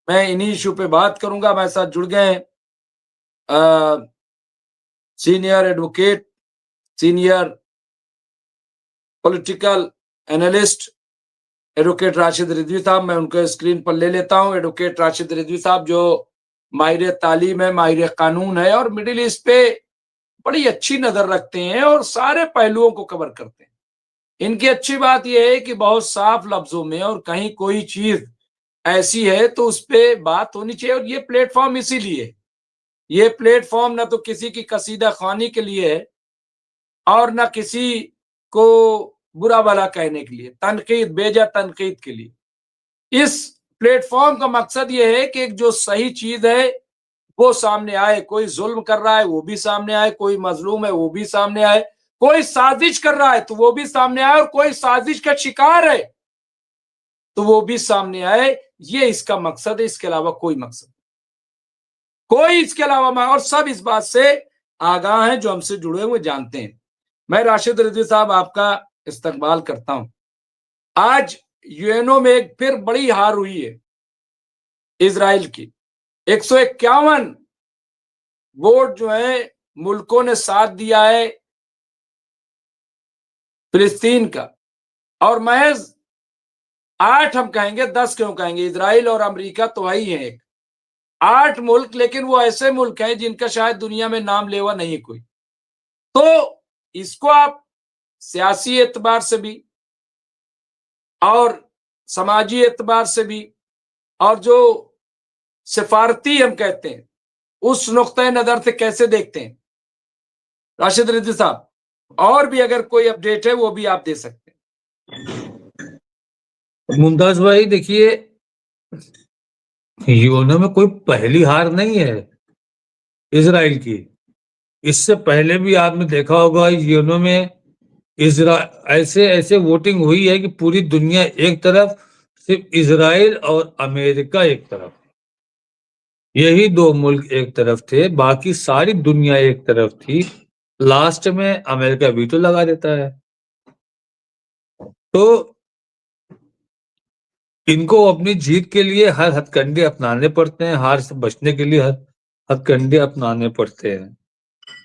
मैं इन्हीं इश्यू पे बात करूंगा। मेरे साथ जुड़ गए senior advocate, senior political analyst advocate Rashid Rizvi साहब। मैं उनको स्क्रीन पर ले लेता हूं। एडवोकेट राशिद रिजवी साहब जो माहिर तालीम है, माहिर कानून है और मिडिल ईस्ट पे बड़ी अच्छी नजर रखते हैं और सारे पहलुओं को कवर करते हैं। इनकी अच्छी बात यह है कि बहुत साफ लफ्जों में और कहीं कोई चीज ऐसी है तो उस पर बात होनी चाहिए। और ये प्लेटफॉर्म इसीलिए, ये प्लेटफॉर्म न तो किसी की कसीदा खानी के लिए है और न किसी को बुरा भला कहने के लिए, तनकीद, बेजा तनकीद के लिए। इस प्लेटफॉर्म का मकसद ये है कि एक जो सही चीज है वो सामने आए। कोई जुल्म कर रहा है वो भी सामने आए, कोई मजलूम है वो भी सामने आए, कोई साजिश कर रहा है तो वो भी सामने आए और कोई साजिश का शिकार है तो वो भी सामने आए। ये इसका मकसद है, इसके अलावा कोई मकसद, कोई इसके अलावा। और सब इस बात से आगाह हैं, जो हमसे जुड़े हुए जानते हैं। मैं राशिद रिजवी साहब आपका इस्तकबाल करता हूं। आज यूएनओ में एक फिर बड़ी हार हुई है इजराइल की। 151 वोट जो है मुल्कों ने साथ दिया है फिलिस्तीन का, और महज 8 हम कहेंगे, 10 क्यों कहेंगे, इजराइल और अमेरिका तो वही है एक 8 मुल्क, लेकिन वो ऐसे मुल्क हैं जिनका शायद दुनिया में नाम लेवा नहीं कोई। तो इसको आप सियासी एतबार से भी और समाजी एतबार से भी और जो सिफारती हम कहते हैं उस नुक्ते नजर से कैसे देखते हैं राशिद रिजवी साहब? और भी अगर कोई अपडेट है वो भी आप दे सकते हैं। मुमताज भाई देखिए, यूएनओ में कोई पहली हार नहीं है इजराइल की। इससे पहले भी आपने देखा होगा यूएनओ में ऐसे ऐसे वोटिंग हुई है कि पूरी दुनिया एक तरफ, सिर्फ इजराइल और अमेरिका एक तरफ, यही 2 मुल्क एक तरफ थे, बाकी सारी दुनिया एक तरफ थी। लास्ट में अमेरिका वीटो लगा देता है। तो इनको अपनी जीत के लिए हर हथकंडे अपनाने पड़ते हैं, हार से बचने के लिए हर हथकंडे अपनाने पड़ते हैं।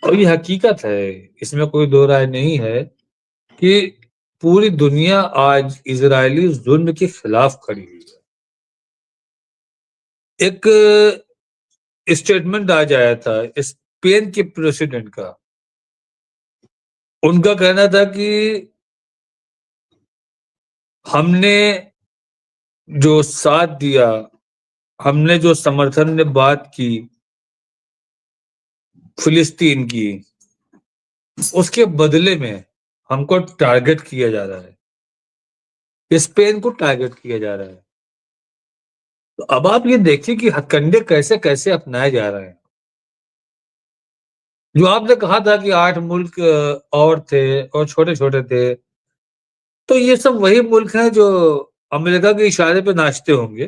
और ये हकीकत है, इसमें कोई दो राय नहीं है कि पूरी दुनिया आज इजरायली जुल्म के खिलाफ खड़ी हुई है। एक स्टेटमेंट आज आया था स्पेन के प्रेसिडेंट का। उनका कहना था कि हमने जो साथ दिया, हमने जो समर्थन में बात की फिलिस्तीन की, उसके बदले में हमको टारगेट किया जा रहा है, स्पेन को टारगेट किया जा रहा है। तो अब आप ये देखिए कि हथकंडे कैसे कैसे अपनाए जा रहे हैं। जो आपने कहा था कि 8 मुल्क और थे और छोटे छोटे थे, तो ये सब वही मुल्क हैं जो अमेरिका के इशारे पे नाचते होंगे।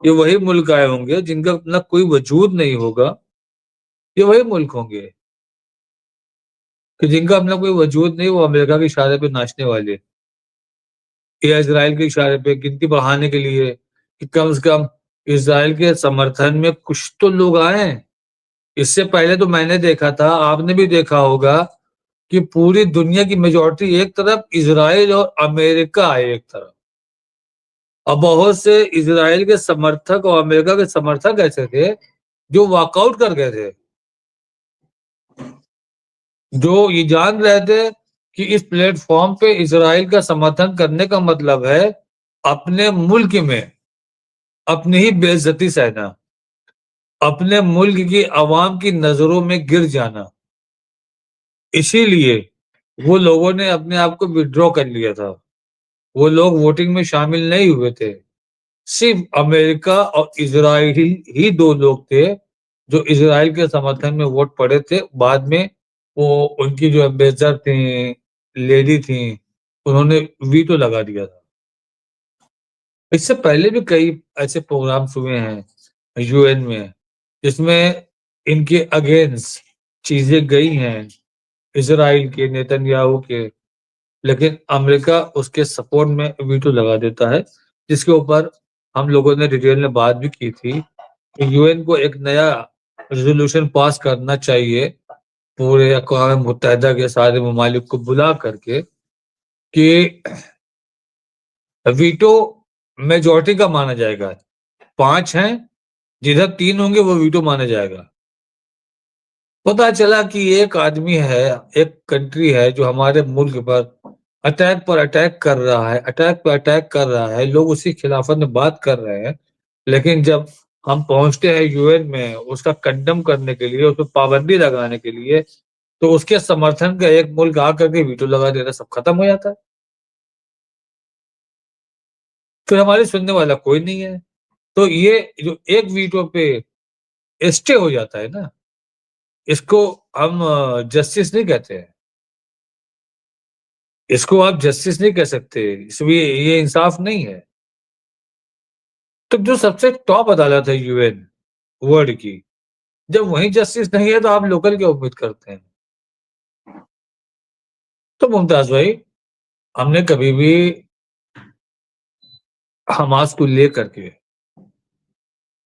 ये वही मुल्क आए होंगे जिनका अपना कोई वजूद नहीं होगा। ये वही मुल्क होंगे कि जिनका अपना कोई वजूद नहीं, वो अमेरिका के इशारे पे नाचने वाले या इजराइल के इशारे पे गिनती बढ़ाने के लिए कि कम से कम इजराइल के समर्थन में कुछ तो लोग आए। इससे पहले तो मैंने देखा था, आपने भी देखा होगा कि पूरी दुनिया की मेजॉरिटी एक तरफ, इजराइल और अमेरिका आए एक तरफ। अब बहुत से इजराइल के समर्थक और अमेरिका के समर्थक ऐसे थे जो वॉकआउट कर गए थे, जो ये जान रहे थे कि इस प्लेटफॉर्म पे इजराइल का समर्थन करने का मतलब है अपने मुल्क में अपनी ही बेइज्जती सहना, अपने मुल्क की आवाम की नजरों में गिर जाना। इसीलिए वो लोगों ने अपने आप को विड्रॉ कर लिया था। वो लोग वोटिंग में शामिल नहीं हुए थे। सिर्फ अमेरिका और इजराइल ही 2 लोग थे जो इजराइल के समर्थन में वोट पड़े थे। बाद में वो उनकी जो एम्बेसडर थी, लेडी थी, उन्होंने वीटो लगा दिया था। इससे पहले भी कई ऐसे प्रोग्राम्स हुए हैं यूएन में जिसमें इनके अगेंस्ट चीजें गई हैं इजराइल के, नेतन्याहू के, लेकिन अमेरिका उसके सपोर्ट में वीटो लगा देता है, जिसके ऊपर हम लोगों ने डिटेल में बात भी की थी कि यूएन को एक नया रेजोल्यूशन पास करना चाहिए पूरे अक़वाम मुत्तहिदा के सारे ममालिक को बुला करके कि वीटो मेजॉरिटी का माना जाएगा। 5 हैं, जिधर 3 होंगे वो वीटो माना जाएगा। पता चला कि एक आदमी है, एक कंट्री है जो हमारे मुल्क पर अटैक कर रहा है, अटैक पर अटैक कर रहा है, लोग उसकी खिलाफत में बात कर रहे हैं, लेकिन जब हम पहुंचते हैं यूएन में उसका कंडम करने के लिए, उस पर पाबंदी लगाने के लिए, तो उसके समर्थन का एक मुल्क आकर के वीटो लगा देता, सब खत्म हो जाता है। फिर हमारी सुनने वाला कोई नहीं है। तो ये जो एक वीटो पे स्टे हो जाता है ना, इसको हम जस्टिस नहीं कहते हैं, इसको आप जस्टिस नहीं कह सकते, इसमें ये इंसाफ नहीं है। तो जो सबसे टॉप अदालत है यूएन वर्ल्ड की, जब वही जस्टिस नहीं है तो आप लोकल क्या उम्मीद करते हैं? तो मुमताज भाई, हमने कभी भी हमास को लेकर के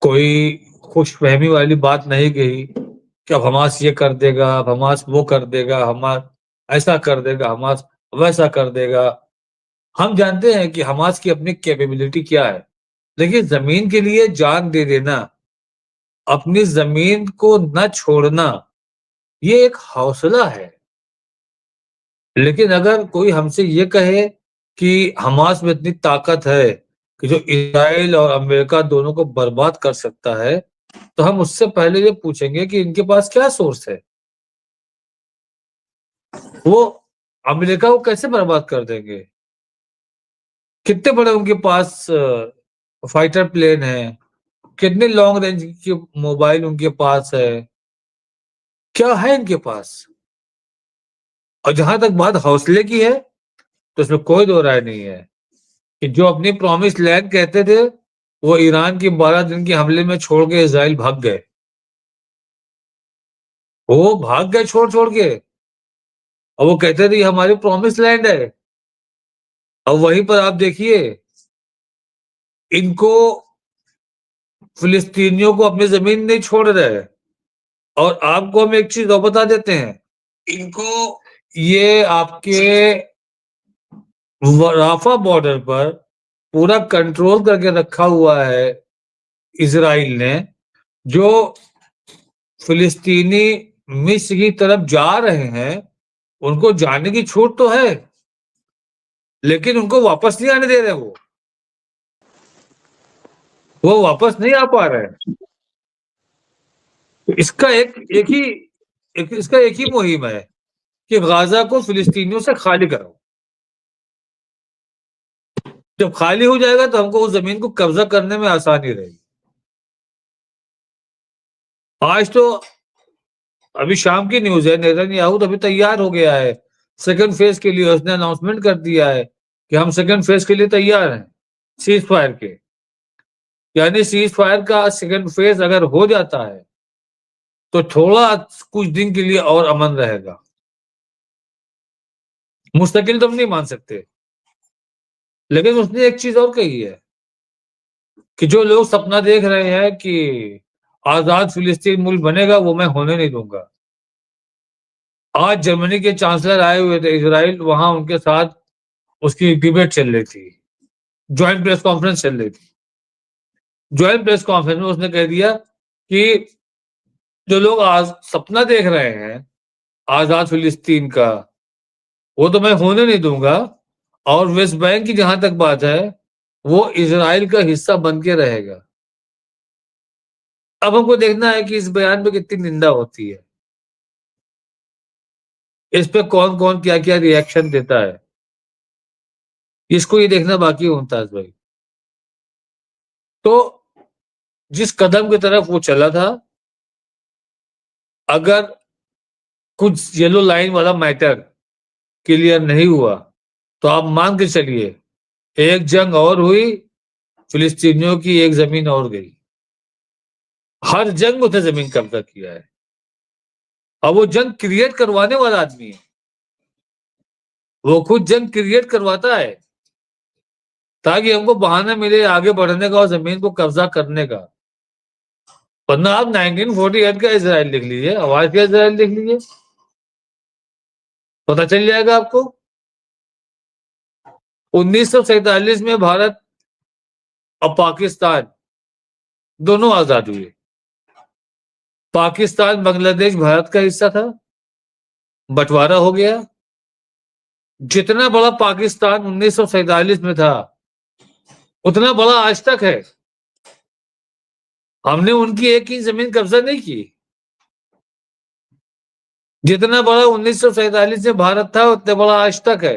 कोई खुशफहमी वाली बात नहीं कही कि अब हमास ये कर देगा, अब हमास वो कर देगा, हमास ऐसा कर देगा, हमास वैसा कर देगा। हम जानते हैं कि हमास की अपनी कैपेबिलिटी क्या है। देखिए, जमीन के लिए जान दे देना, अपनी जमीन को न छोड़ना, ये एक हौसला है। लेकिन अगर कोई हमसे ये कहे कि हमास में इतनी ताकत है कि जो इजराइल और अमेरिका दोनों को बर्बाद कर सकता है, तो हम उससे पहले ये पूछेंगे कि इनके पास क्या सोर्स है। वो अमेरिका को कैसे बर्बाद कर देंगे? कितने बड़े उनके पास फाइटर प्लेन है, कितने लॉन्ग रेंज के मोबाइल उनके पास है, क्या है इनके पास? और जहां तक बात हौसले की है, तो उसमें कोई दो राय नहीं है कि जो अपनी प्रॉमिस लैंड कहते थे, वो ईरान की 12 दिन के हमले में छोड़ के इजराइल भाग गए। वो भाग गए छोड़ छोड़ के, और वो कहते थे ये हमारी प्रॉमिस लैंड है। अब वहीं पर आप देखिए, इनको फिलिस्तीनियों को अपनी जमीन नहीं छोड़ रहे। और आपको हम एक चीज और बता देते हैं, इनको ये आपके राफा बॉर्डर पर पूरा कंट्रोल करके रखा हुआ है इजराइल ने। जो फिलिस्तीनी मिस्र की तरफ जा रहे हैं, उनको जाने की छूट तो है, लेकिन उनको वापस नहीं आने दे रहे। वो वापस नहीं आ पा रहे हैं। तो इसका इसका एक ही मुहिम है कि गाजा को फिलिस्तीनियों से खाली कराओ। जब खाली हो जाएगा तो हमको उस जमीन को कब्जा करने में आसानी रहेगी। आज तो अभी शाम की न्यूज है, नेतन्याहू तो अभी तैयार हो गया है सेकंड फेज के लिए। उसने अनाउंसमेंट कर दिया है कि हम सेकंड फेज के लिए तैयार हैं, सीज फायर के। यानी सीज फायर का सेकंड फेज अगर हो जाता है तो थोड़ा कुछ दिन के लिए और अमन रहेगा। मुस्तकिल तो हम नहीं मान सकते, लेकिन उसने एक चीज और कही है कि जो लोग सपना देख रहे हैं कि आजाद फिलिस्तीन मुल्क बनेगा, वो मैं होने नहीं दूंगा। आज जर्मनी के चांसलर आए हुए थे इजराइल, वहां उनके साथ उसकी डिबेट चल रही थी, ज्वाइंट प्रेस कॉन्फ्रेंस चल रही थी। ज्वाइंट प्रेस कॉन्फ्रेंस में उसने कह दिया कि जो लोग आज सपना देख रहे हैं आजाद फिलिस्तीन का, वो तो मैं होने नहीं दूंगा। और वेस्ट बैंक की जहां तक बात है, वो इजराइल का हिस्सा बन के रहेगा। अब हमको देखना है कि इस बयान पे कितनी निंदा होती है, इस पे कौन कौन क्या क्या रिएक्शन देता है, इसको ये देखना बाकी है मुमताज भाई। तो जिस कदम की तरफ वो चला था, अगर कुछ येलो लाइन वाला मैटर क्लियर नहीं हुआ, तो आप मान के चलिए एक जंग और हुई, फिलिस्तीनियों की एक जमीन और गई। हर जंग उसने जमीन कब्जा किया है। अब वो जंग क्रिएट करवाने वाला आदमी है, वो खुद जंग क्रिएट करवाता है। ताकि हमको बहाना मिले आगे बढ़ने का और जमीन को कब्जा करने का। वरना आप 1948 का इजराइल लिख लीजिए, आवाज का इजराइल लिख लीजिए, पता चल जाएगा आपको। 1947 में भारत और पाकिस्तान दोनों आजाद हुए। पाकिस्तान बांग्लादेश भारत का हिस्सा था, बंटवारा हो गया। जितना बड़ा पाकिस्तान 1947 में था उतना बड़ा आज तक है। हमने उनकी एक इंच जमीन कब्जा नहीं की। जितना बड़ा 1947 में भारत था उतना बड़ा आज तक है।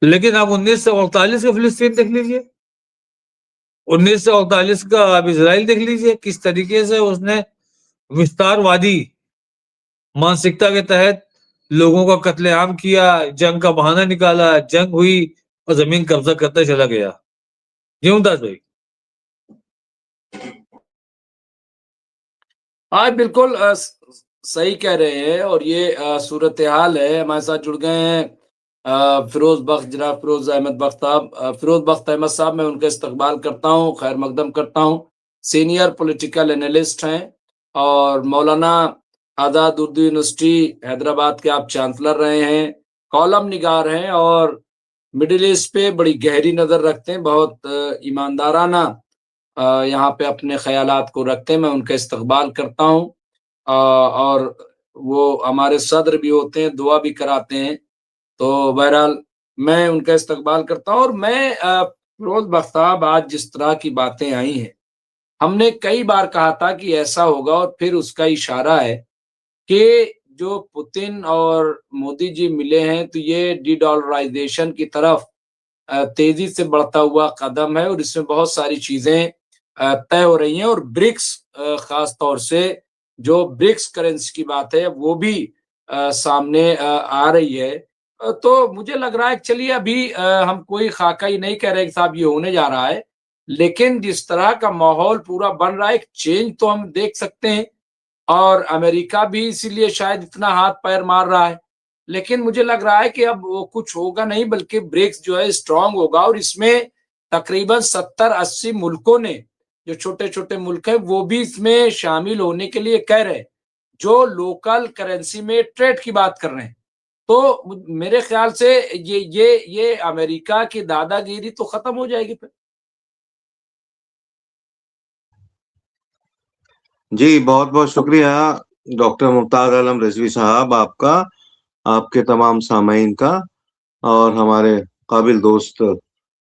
लेकिन आप 1948 का फिलिस्तीन देख लीजिए, 1948 का आप इजराइल देख लीजिए, किस तरीके से उसने विस्तारवादी मानसिकता के तहत लोगों का कत्लेआम किया, जंग का बहाना निकाला, जंग हुई और जमीन कब्जा करता चला गया। क्यों दास भाई? हाँ बिल्कुल सही कह रहे हैं। और ये सूरत हाल है। हमारे साथ जुड़ गए हैं फिरोज बख्त, जनाब फिरोज अहमद बख्त साहब। फिरोज बख्त अहमद साहब, मैं उनका इस्तकबाल करता हूँ, खैर मकदम करता हूँ। सीनियर पॉलिटिकल एनालिस्ट हैं और मौलाना आज़ाद उर्दू यूनिवर्सिटी हैदराबाद के आप चांसलर रहे हैं, कॉलम निगार हैं और मिडिल ईस्ट पे बड़ी गहरी नज़र रखते हैं। बहुत ईमानदाराना यहाँ पे अपने ख्यालात को रखते हैं। मैं उनका इस्तकबाल करता हूँ और वो हमारे सदर भी होते हैं, दुआ भी कराते हैं। तो बहरहाल मैं उनका इस्तकबाल करता हूँ। और मैं फिरोज बख्त साहब, आज जिस तरह की बातें आई हैं, हमने कई बार कहा था कि ऐसा होगा और फिर उसका इशारा है कि जो पुतिन और मोदी जी मिले हैं तो ये डी-डॉलराइजेशन की तरफ तेजी से बढ़ता हुआ कदम है और इसमें बहुत सारी चीजें तय हो रही हैं। और ब्रिक्स, खास तौर से जो ब्रिक्स करेंसी की बात है वो भी सामने आ रही है। तो मुझे लग रहा है कि चलिए अभी हम कोई खाका ही नहीं कह रहे कि साहब ये होने जा रहा है, लेकिन जिस तरह का माहौल पूरा बन रहा है, एक चेंज तो हम देख सकते हैं। और अमेरिका भी इसीलिए शायद इतना हाथ पैर मार रहा है। लेकिन मुझे लग रहा है कि अब वो कुछ होगा नहीं, बल्कि ब्रिक्स जो है स्ट्रांग होगा और इसमें तकरीबन 70-80 मुल्कों ने, जो छोटे-छोटे मुल्क हैं, वो भी इसमें शामिल होने के लिए कह रहे हैं, जो लोकल करेंसी में ट्रेड की बात कर रहे हैं। तो मेरे ख्याल से ये अमेरिका की दादागिरी तो खत्म हो जाएगी फिर। जी, बहुत-बहुत शुक्रिया डॉक्टर मुमताज़ आलम रिज़वी साहब आपका, आपके तमाम सामाईन का और हमारे काबिल दोस्त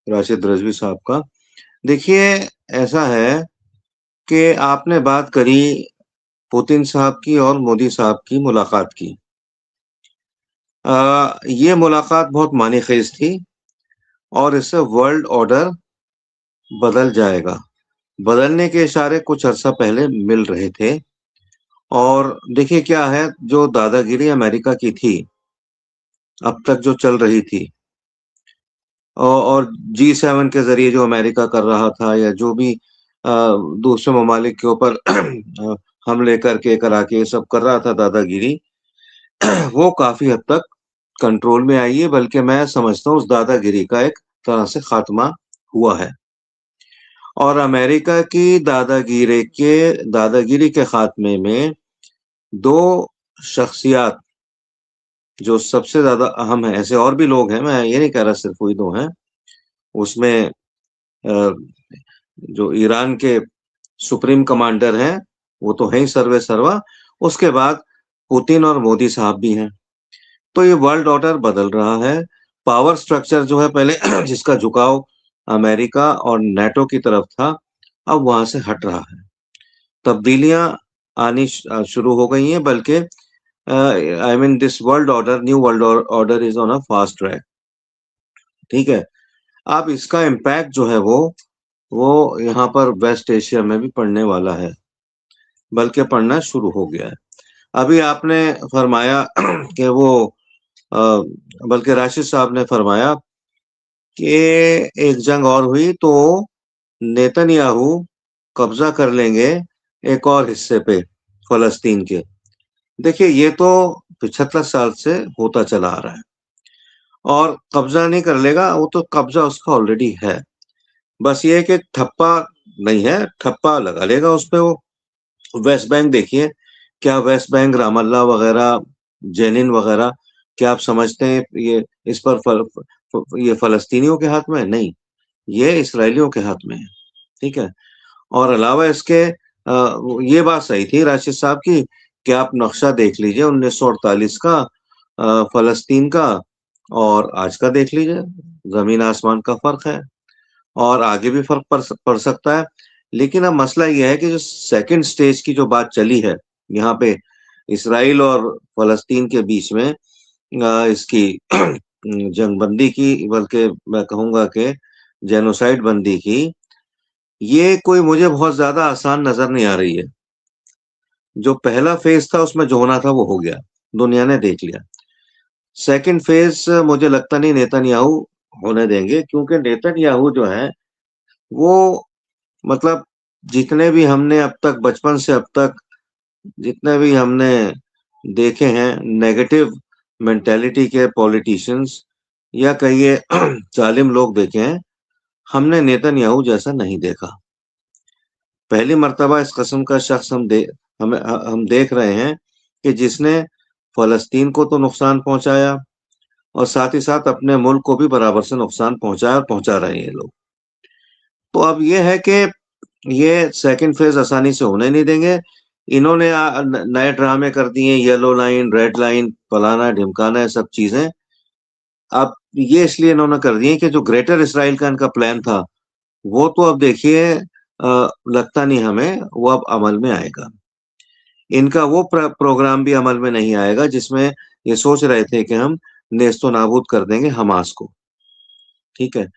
राशिद रिज़वी साहब का। देखिए, ऐसा है कि आपने बात करी पुतिन साहब की और मोदी साहब की मुलाकात की। ये मुलाकात बहुत मानी-ख़ेज़ थी और इससे वर्ल्ड ऑर्डर बदल जाएगा। बदलने के इशारे कुछ अरसा पहले मिल रहे थे और देखिए क्या है, जो दादागिरी अमेरिका की थी, अब तक जो चल रही थी और G7 के ज़रिए जो अमेरिका कर रहा था या जो भी दूसरे ममालिक के ऊपर हमले करके, करा के ये सब कर रहा था दादागिरी, वो काफ़ी हद तक कंट्रोल में आई है, बल्कि मैं समझता हूँ उस दादागिरी का एक तरह से खात्मा हुआ है। और अमेरिका की दादागिरी के खात्मे में 2 शख्सियत जो सबसे ज़्यादा अहम हैं, ऐसे और भी लोग हैं, मैं ये नहीं कह रहा सिर्फ़ वही 2 हैं। उसमें जो ईरान के सुप्रीम कमांडर हैं, वो तो हैं ही सर्वे सर्वा, उसके बाद पुतिन और मोदी साहब भी हैं। तो ये वर्ल्ड ऑर्डर बदल रहा है। पावर स्ट्रक्चर जो है पहले जिसका झुकाव अमेरिका और नेटो की तरफ था, अब वहाँ से हट रहा है। तब्दीलियाँ आनी शुरू हो गई हैं, बल्कि I mean this world order, new world order is on a fast track. ठीक है? अब इसका इम्पैक्ट जो है वो यहाँ पर वेस्ट एशिया में भी पड़ने वाला है, बल्कि पड़ना शुरू हो गया है। अभी आपने फरमाया कि वो बल्कि राशिद साहब ने फरमाया कि एक जंग और हुई तो नेतन्याहू कब्जा कर लेंगे एक और हिस्से पे फ़लस्तीन के। देखिए ये तो 75 साल से होता चला आ रहा है और कब्जा नहीं कर लेगा, वो तो कब्जा उसका ऑलरेडी है। बस ये है कि ठप्पा नहीं है, ठप्पा लगा लेगा उस पे वो। वेस्ट बैंक देखिए, क्या वेस्ट बैंक, रामल्ला वगैरह, जेनिन वगैरह, क्या आप समझते हैं ये इस पर ये फलस्तीनियों के हाथ में है? नहीं, ये इसराइलियों के हाथ में है। ठीक है। और अलावा इसके ये बात सही थी राशिद साहब की कि आप नक्शा देख लीजिए 1948 का फलस्तीन का और आज का देख लीजिए, जमीन आसमान का फर्क है और आगे भी फर्क पड़ सकता है। लेकिन अब मसला यह है कि जो सेकंड स्टेज की जो बात चली है यहाँ पे इसराइल और फलस्तीन के बीच में इसकी जंगबंदी की, बल्कि मैं कहूंगा कि जेनोसाइड बंदी की, ये कोई मुझे बहुत ज्यादा आसान नजर नहीं आ रही है। जो पहला फेज था उसमें जो होना था वो हो गया, दुनिया ने देख लिया। सेकंड फेज मुझे लगता नहीं नेतन्याहू होने देंगे, क्योंकि नेतन्याहू जो है वो मतलब जितने भी हमने अब तक बचपन से अब तक जितने भी हमने देखे हैं नेगेटिव मेंटेलिटी के पॉलिटिशियंस या कहिए जालिम लोग देखे हैं, हमने नेतन्याहू जैसा नहीं देखा। पहली मर्तबा इस किस्म का शख्स हम देख रहे हैं कि जिसने फलस्तीन को तो नुकसान पहुंचाया और साथ ही साथ अपने मुल्क को भी बराबर से नुकसान पहुंचाया और पहुंचा रहे हैं ये लोग। तो अब ये है कि ये सेकंड फेज आसानी से होने नहीं देंगे। इन्होंने नए ड्रामे कर दिए, येलो लाइन, रेड लाइन, फलाना ढिमकाना, है सब चीजें। अब ये इसलिए इन्होंने कर दिए कि जो ग्रेटर इसराइल का इनका प्लान था वो तो अब देखिए लगता नहीं हमें वो अब अमल में आएगा। इनका वो प्रोग्राम भी अमल में नहीं आएगा जिसमें ये सोच रहे थे कि हम नेस्तो नाबूद कर देंगे हमास को। ठीक है।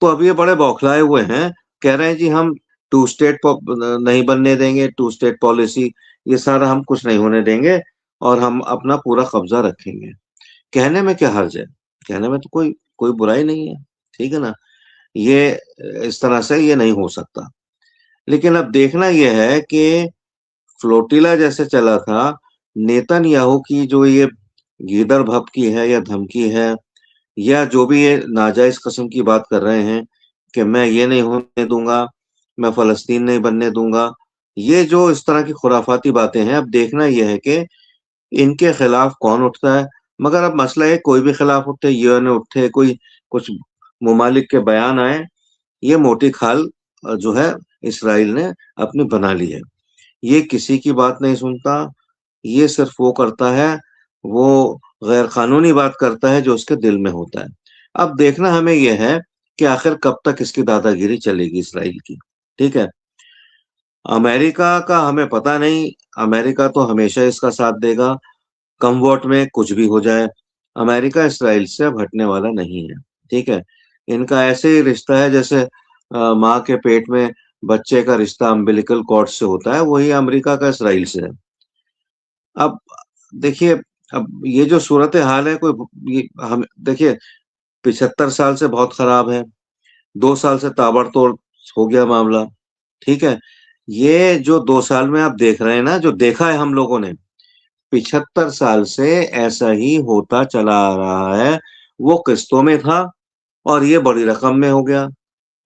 तो अब ये बड़े बौखलाए हुए हैं, कह रहे हैं जी हम टू स्टेट नहीं बनने देंगे, टू स्टेट पॉलिसी, ये सारा हम कुछ नहीं होने देंगे और हम अपना पूरा कब्जा रखेंगे। कहने में क्या हर्ज है, कहने में तो कोई कोई बुराई नहीं है, ठीक है ना। ये इस तरह से ये नहीं हो सकता। लेकिन अब देखना यह है कि फ्लोटिला जैसे चला था, नेतन्याहू की जो ये गीदड़ भभकी है या धमकी है या जो भी ये नाजायज किस्म की बात कर रहे हैं कि मैं ये नहीं होने दूंगा, मैं फलस्तीन नहीं बनने दूंगा, ये जो इस तरह की खुराफाती बातें हैं, अब देखना यह है कि इनके खिलाफ कौन उठता है। मगर अब मसला है कोई भी खिलाफ उठे, यूएन उठे, कोई कुछ मुमालिक के बयान आए, ये मोटी खाल जो है इसराइल ने अपनी बना ली है। ये किसी की बात नहीं सुनता, ये सिर्फ वो करता है, वो गैर कानूनी बात करता है जो उसके दिल में होता है। अब देखना हमें यह है कि आखिर कब तक इसकी दादागिरी चलेगी इसराइल की। ठीक है। अमेरिका का हमें पता नहीं, अमेरिका तो हमेशा इसका साथ देगा, कम वोट में कुछ भी हो जाए। अमेरिका इसराइल से अब हटने वाला नहीं है। ठीक है। इनका ऐसे ही रिश्ता है जैसे माँ के पेट में बच्चे का रिश्ता अम्बिलिकल कॉर्ड से होता है, वही अमेरिका का इसराइल से है। अब देखिए, अब ये जो सूरत हाल है, कोई ये हम देखिए 75 साल से बहुत खराब है, 2 साल से ताबड़तोड़ हो गया मामला। ठीक है। ये जो 2 साल में आप देख रहे हैं ना, जो देखा है हम लोगों ने, 75 साल से ऐसा ही होता चला आ रहा है। वो किस्तों में था और ये बड़ी रकम में हो गया।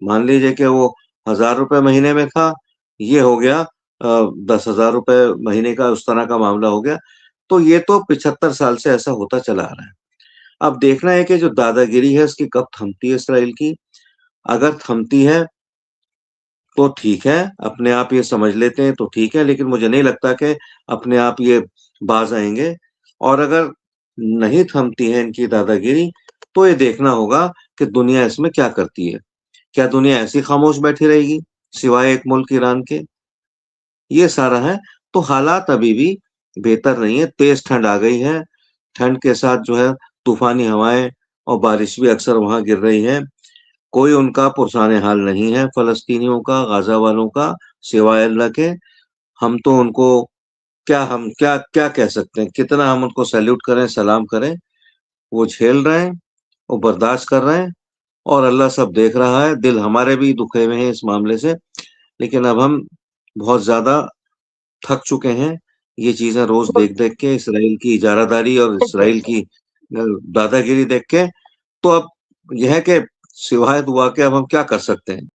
मान लीजिए कि वो 1000 रुपए महीने में था, ये हो गया 10,000 रुपए महीने का, उस तरह का मामला हो गया। तो ये तो 75 साल से ऐसा होता चला आ रहा है। अब देखना है कि जो दादागिरी है इसकी कब थमती है इसराइल की। अगर थमती है तो ठीक है, अपने आप ये समझ लेते हैं तो ठीक है, लेकिन मुझे नहीं लगता कि अपने आप ये बाज आएंगे। और अगर नहीं थमती है इनकी दादागिरी, तो ये देखना होगा कि दुनिया इसमें क्या करती है। क्या दुनिया ऐसी खामोश बैठी रहेगी सिवाय एक मुल्क ईरान के? ये सारा है। तो हालात अभी भी बेहतर नहीं है, तेज ठंड आ गई है, ठंड के साथ जो है तूफानी हवाएं और बारिश भी अक्सर वहां गिर रही है। कोई उनका पुरसाने हाल नहीं है फलस्तीनियों का, गाजा वालों का, सिवाय अल्लाह के। हम तो उनको हम क्या क्या कह सकते हैं, कितना हम उनको सैल्यूट करें, सलाम करें। वो झेल रहे हैं, वो बर्दाश्त कर रहे हैं और अल्लाह सब देख रहा है। दिल हमारे भी दुखे हुए हैं इस मामले से, लेकिन अब हम बहुत ज्यादा थक चुके हैं ये चीजें रोज देख देख के, इसराइल की इजारादारी और इसराइल की दादागिरी देख के। तो अब यह है कि सिवाय दुआ के अब हम क्या कर सकते हैं।